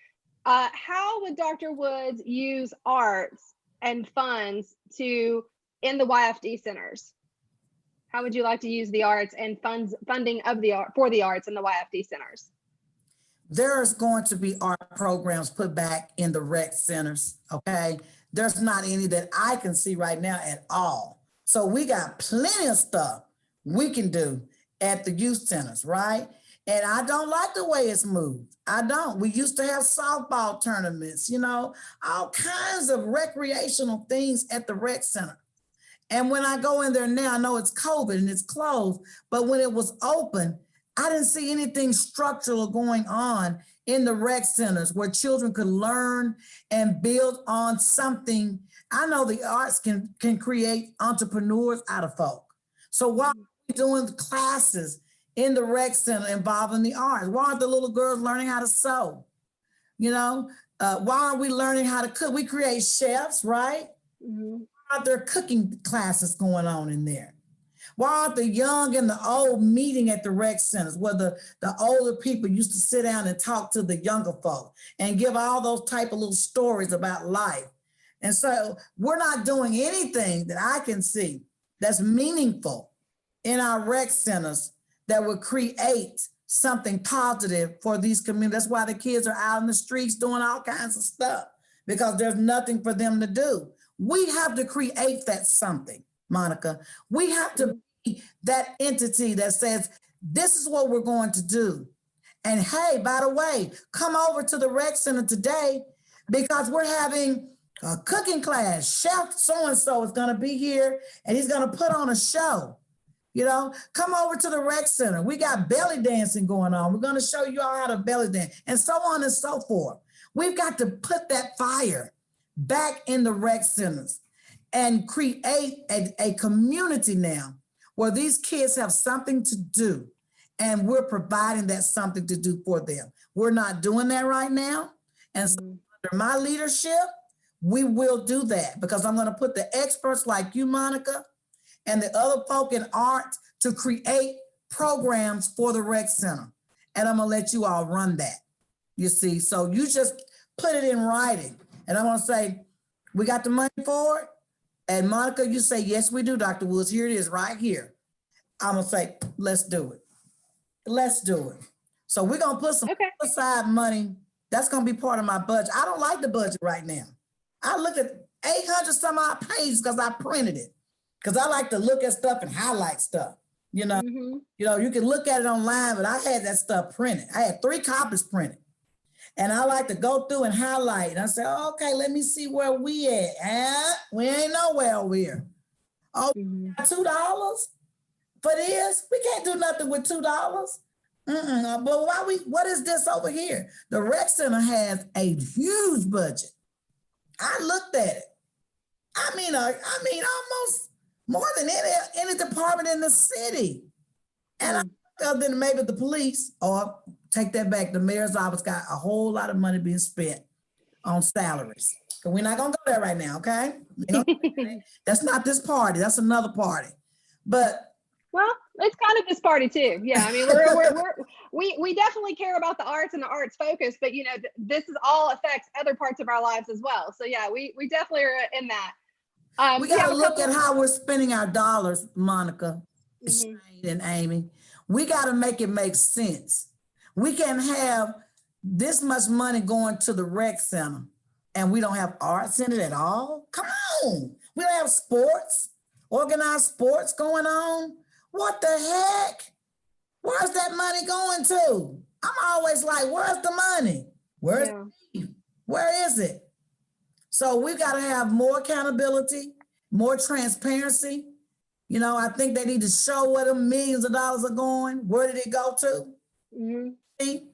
how would Dr. Woods use arts and funds in the YFD centers? How would you like to use the arts and funding of the art for the arts in the YFD centers? There's going to be art programs put back in the rec centers, okay? There's not any that I can see right now at all. So we got plenty of stuff we can do at the youth centers, right? And I don't like the way it's moved. I don't. We used to have softball tournaments, all kinds of recreational things at the rec center. And when I go in there now, I know it's COVID and it's closed, but when it was open, I didn't see anything structural going on in the rec centers where children could learn and build on something. I know the arts can create entrepreneurs out of folk. So why are we doing classes in the rec center involving the arts? Why aren't the little girls learning how to sew? Why aren't we learning how to cook? We create chefs, right? Mm-hmm. Why aren't there cooking classes going on in there? Why aren't the young and the old meeting at the rec centers where the older people used to sit down and talk to the younger folk and give all those type of little stories about life? And so we're not doing anything that I can see that's meaningful in our rec centers that would create something positive for these communities. That's why the kids are out in the streets doing all kinds of stuff, because there's nothing for them to do. We have to create that something, Monica. We have to be that entity that says, this is what we're going to do. And hey, by the way, come over to the rec center today because we're having a cooking class. Chef so-and-so is going to be here and he's going to put on a show. Come over to the rec center. We got belly dancing going on. We're going to show you all how to belly dance and so on and so forth. We've got to put that fire back in the rec centers and create a community now where these kids have something to do and we're providing that something to do for them. We're not doing that right now. And so under my leadership, we will do that because I'm going to put the experts like you, Monica, and the other folk in art to create programs for the rec center. And I'm gonna let you all run that, you see. So you just put it in writing. And I'm gonna say, we got the money for it. And Monica, you say, yes, we do, Dr. Woods. Here it is right here. I'm gonna say, let's do it. Let's do it. So we're gonna put some aside money. That's gonna be part of my budget. I don't like the budget right now. I look at 800 some odd pages because I printed it. Because I like to look at stuff and highlight stuff, you can look at it online, but I had that stuff printed. I had 3 copies printed. And I like to go through and highlight. And I say, okay, let me see where we at. We ain't nowhere over here. Oh, $2? for this? We can't do nothing with $2. But what is this over here? The rec center has a huge budget. I looked at it. I mean, almost more than any department in the city. And other than maybe the police, or take that back, the mayor's office got a whole lot of money being spent on salaries. But we're not gonna go there right now, okay? That's not this party. That's another party. But well, it's kind of this party too. Yeah, I mean, we definitely care about the arts and the arts focus, but you know, this is all affects other parts of our lives as well. So yeah, we definitely are in that. We got to look at how we're spending our dollars, Monica, Shane, and Amy. We got to make it make sense. We can have this much money going to the rec center, and we don't have arts in it at all. Come on, we don't have sports, organized sports going on. What the heck? Where's that money going to? I'm always like, where's the money? Where is it? So we've got to have more accountability, more transparency. You know, I think they need to show where the millions of dollars are going. Where did it go to? See?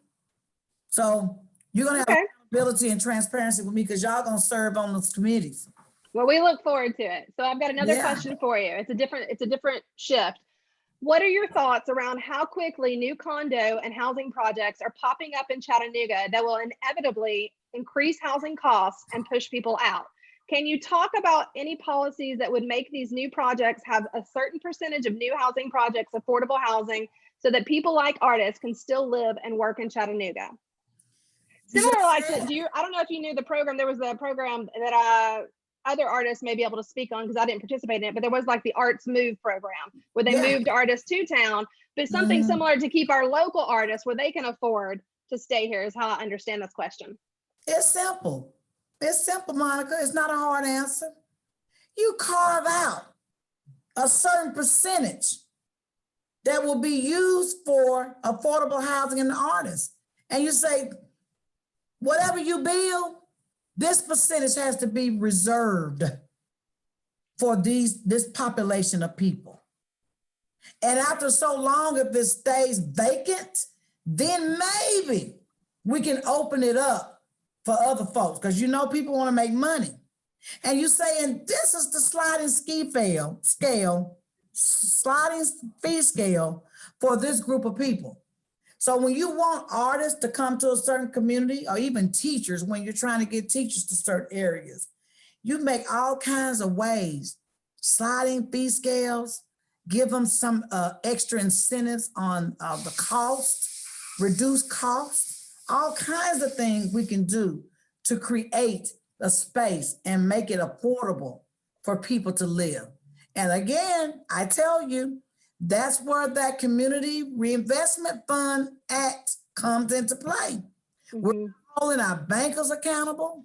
So you're going to have accountability and transparency with me because y'all going to serve on those committees. Well, we look forward to it. So I've got another question for you. It's a different shift. What are your thoughts around how quickly new condo and housing projects are popping up in Chattanooga that will inevitably increase housing costs and push people out? Can you talk about any policies that would make these new projects have a certain percentage of new housing projects affordable housing so that people like artists can still live and work in Chattanooga? Similar like I don't know if you knew the program. There was a program that other artists may be able to speak on because I didn't participate in it, but there was like the Arts Move program where they moved artists to town, but something similar to keep our local artists where they can afford to stay here is how I understand this question. It's simple. It's simple, Monica. It's not a hard answer. You carve out a certain percentage that will be used for affordable housing and the artists. And you say, whatever you build, this percentage has to be reserved for this population of people. And after so long, if it stays vacant, then maybe we can open it up for other folks because you know people want to make money. And you saying this is the sliding fee scale for this group of people. So when you want artists to come to a certain community or even teachers, when you're trying to get teachers to certain areas, you make all kinds of ways, sliding fee scales, give them some extra incentives on the cost, reduce costs, all kinds of things we can do to create a space and make it affordable for people to live. And again, I tell you, that's where that Community Reinvestment Fund Act comes into play. We're not holding our bankers accountable.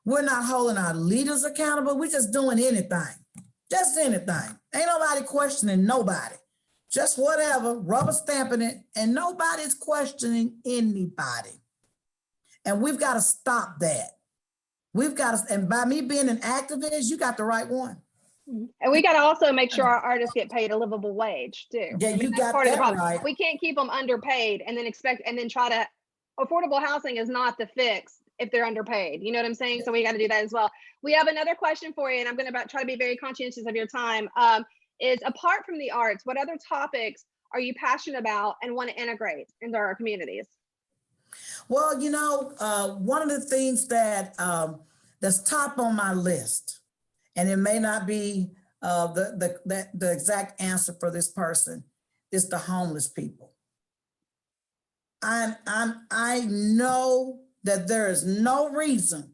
We're not holding our leaders accountable. We're just doing anything, just anything. Ain't nobody questioning nobody, just whatever, rubber stamping it, and nobody's questioning anybody. And we've got to stop that. We've got to, and by me being an activist, you got the right one. And we got to also make sure our artists get paid a livable wage too. Yeah, you got that right. We can't keep them underpaid and then try to, affordable housing is not the fix if they're underpaid. You know what I'm saying? So we got to do that as well. We have another question for you, and I'm going to try to be very conscientious of your time. Is apart from the arts, what other topics are you passionate about and want to integrate into our communities? Well, you know, one of the things that that's top on my list, and it may not be the exact answer for this person, is the homeless people. I know that there is no reason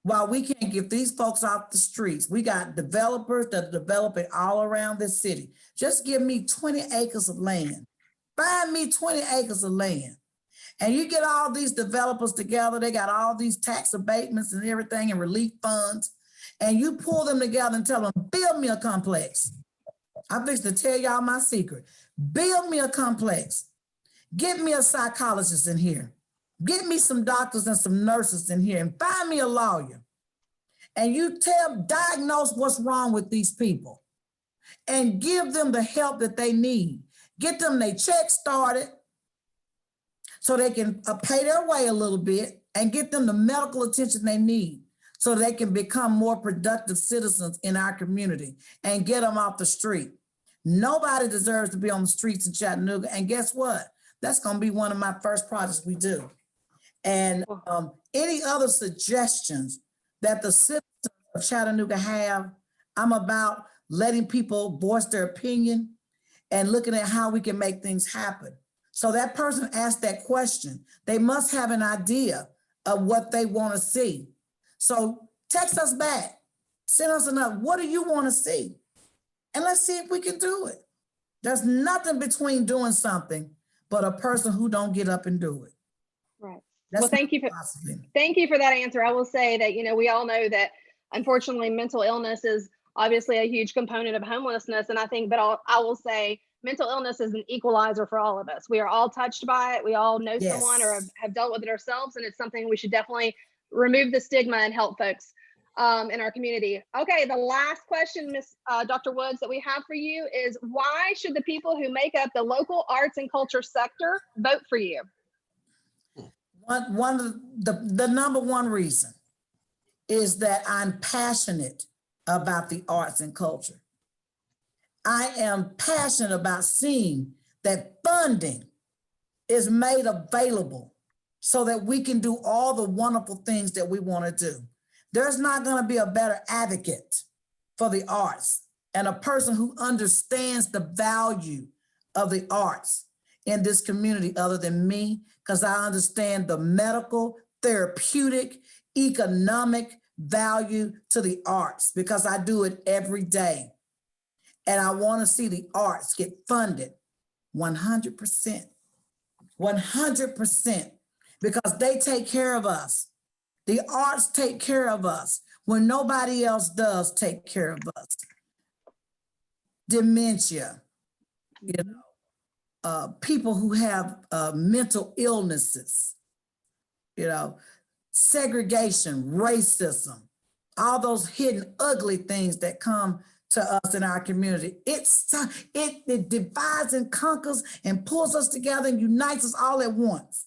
why we can't get these folks off the streets. We got developers that are developing all around this city. Just give me 20 acres of land. Find me 20 acres of land. And you get all these developers together, they got all these tax abatements and everything and relief funds, and you pull them together and tell them, build me a complex. I'm fixing to tell y'all my secret. Build me a complex. Get me a psychologist in here. Get me some doctors and some nurses in here, and find me a lawyer. And you diagnose what's wrong with these people. and give them the help that they need. Get them their check started so they can pay their way a little bit and get them the medical attention they need so they can become more productive citizens in our community and get them off the street. Nobody deserves to be on the streets in Chattanooga. And guess what? That's going to be one of my first projects we do. And any other suggestions that the citizens of Chattanooga have, I'm about letting people voice their opinion and looking at how we can make things happen. So that person asked that question, they must have an idea of what they want to see. So text us back, send us a note. What do you want to see? And let's see if we can do it. There's nothing between doing something but a person who don't get up and do it. Right. That's Well, thank you for that answer. I will say that, we all know that unfortunately mental illness is obviously a huge component of homelessness. And I think, but I will say mental illness is an equalizer for all of us. We are all touched by it. We all know someone or have dealt with it ourselves. And it's something we should definitely remove the stigma and help folks in our community. Okay, the last question, Ms. Dr. Woods, that we have for you is, why should the people who make up the local arts and culture sector vote for you? One of the number one reason is that I'm passionate about the arts and culture. I am passionate about seeing that funding is made available so that we can do all the wonderful things that we want to do. There's not going to be a better advocate for the arts and a person who understands the value of the arts in this community other than me, because I understand the medical, therapeutic, economic value to the arts, because I do it every day. And I want to see the arts get funded 100%, 100%, because they take care of us. The arts take care of us when nobody else does take care of us. Dementia, people who have mental illnesses, segregation, racism, all those hidden ugly things that come to us in our community. It divides and conquers and pulls us together and unites us all at once.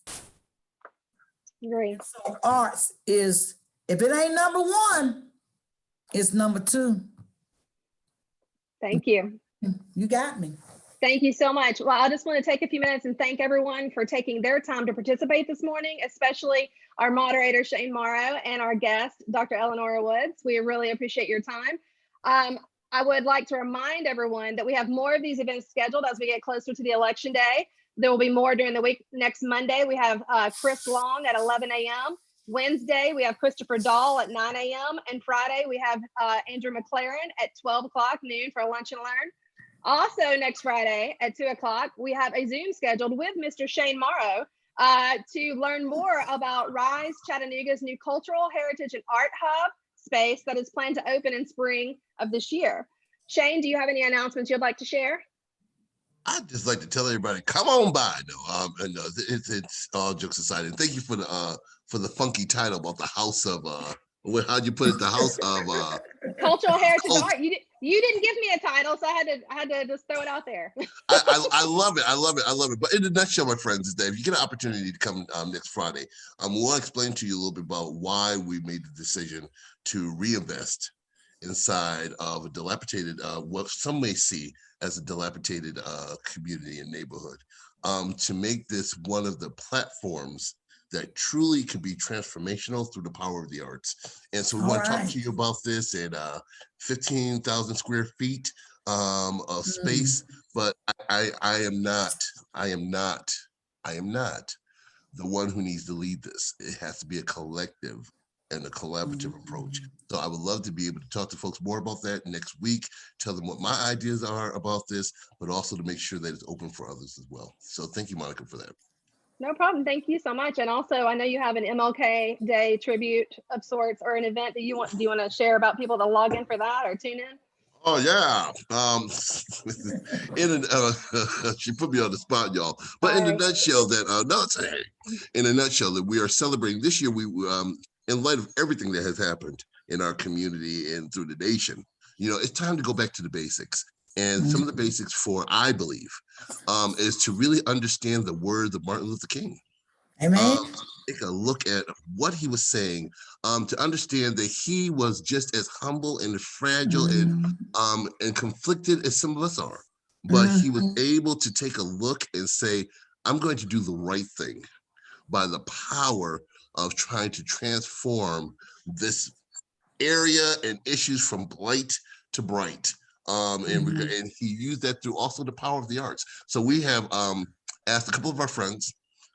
Great. So arts is, if it ain't number one, it's number two. Thank you. You got me. Thank you so much. Well, I just want to take a few minutes and thank everyone for taking their time to participate this morning, especially our moderator, Shane Morrow, and our guest, Dr. Elenora Woods. We really appreciate your time. I would like to remind everyone that we have more of these events scheduled as we get closer to the election day. There will be more during the week. Next Monday, we have Chris Long at 11 a.m. Wednesday, we have Christopher Dahl at 9 a.m. And Friday, we have Andrew McLaren at 12 o'clock noon for a lunch and learn. Also, next Friday at 2 o'clock, we have a Zoom scheduled with Mr. Shane Morrow to learn more about Rise Chattanooga's new cultural heritage and art hub space that is planned to open in spring of this year. Shane, do you have any announcements you'd like to share? I'd just like to tell everybody, come on by. It's all jokes aside. And thank you for the funky title about the house of how'd you put it? The house of cultural heritage art. You didn't give me a title, so I had to just throw it out there. I love it. I love it. But in a nutshell, my friends, is that if you get an opportunity to come next Friday, we'll explain to you a little bit about why we made the decision to reinvest inside of a dilapidated, what some may see as a dilapidated community and neighborhood, to make this one of the platforms that truly can be transformational through the power of the arts. And so we want to talk to you about this at 15,000 square feet of space, but I am not the one who needs to lead this. It has to be a collective and a collaborative approach. So I would love to be able to talk to folks more about that next week, tell them what my ideas are about this, but also to make sure that it's open for others as well. So thank you, Monica, for that. No problem. Thank you so much. And also, I know you have an Mlk Day Tribute of sorts, or an event that do you want to share about people to log in for that or tune in? Oh yeah. She put me on the spot, y'all. But in a nutshell, in a nutshell, that we are celebrating this year. We in light of everything that has happened in our community and through the nation, it's time to go back to the basics. And some of the basics for, I believe, is to really understand the words of Martin Luther King. Amen. Take a look at what he was saying, to understand that he was just as humble and fragile and conflicted as some of us are. But he was able to take a look and say, I'm going to do the right thing by the power of trying to transform this area and issues from blight to bright. And he used that through also the power of the arts. So we have asked a couple of our friends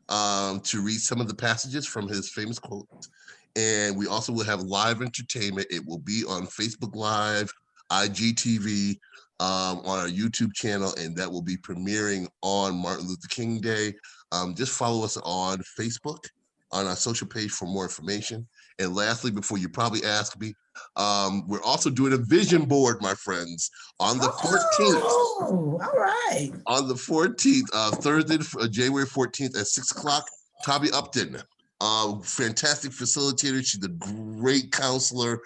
to read some of the passages from his famous quotes. And we also will have live entertainment. It will be on Facebook Live, IGTV, on our YouTube channel, and that will be premiering on Martin Luther King Day. Just follow us on Facebook, on our social page for more information. And lastly, before you probably ask me, we're also doing a vision board, my friends, on the 14th. Oh, all right. On the 14th, Thursday, January 14th at 6 o'clock, Tabi Upton, fantastic facilitator. She's a great counselor.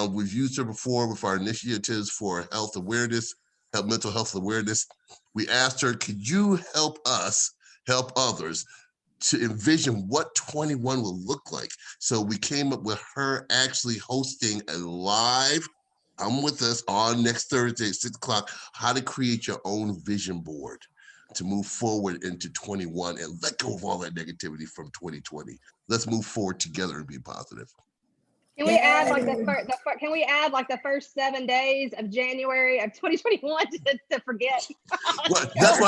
We've used her before with our initiatives for health awareness, mental health awareness. We asked her, could you help us help others to envision what 21 will look like? So we came up with her actually hosting a live, come with us on next Thursday at 6 o'clock, how to create your own vision board to move forward into 21 and let go of all that negativity from 2020. Let's move forward together and be positive. Can we add like can we add like the first 7 days of January of 2021 to forget? Well, that's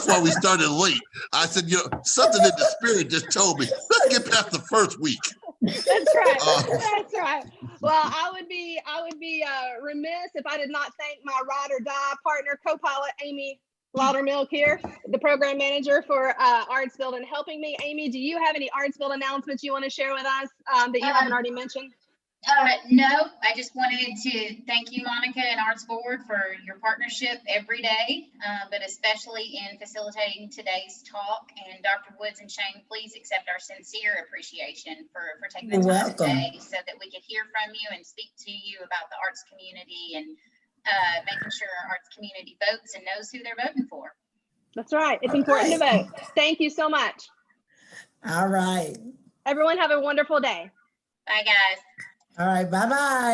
why we started late. I said, something in the spirit just told me, let's get past the first week. That's right. That's right. Well, I would be remiss if I did not thank my ride or die partner, co-pilot Amy Loudermilk here, the program manager for Artsville, and helping me. Amy, do you have any Artsville announcements you want to share with us that you haven't already mentioned? No, I just wanted to thank you, Monica, and Arts Board for your partnership every day, but especially in facilitating today's talk. And Dr. Woods and Shane, please accept our sincere appreciation for taking the time today so that we could hear from you and speak to you about the arts community and making sure our arts community votes and knows who they're voting for. That's right. It's important to vote. Thank you so much. All right. Everyone have a wonderful day. Bye, guys. All right. Bye-bye.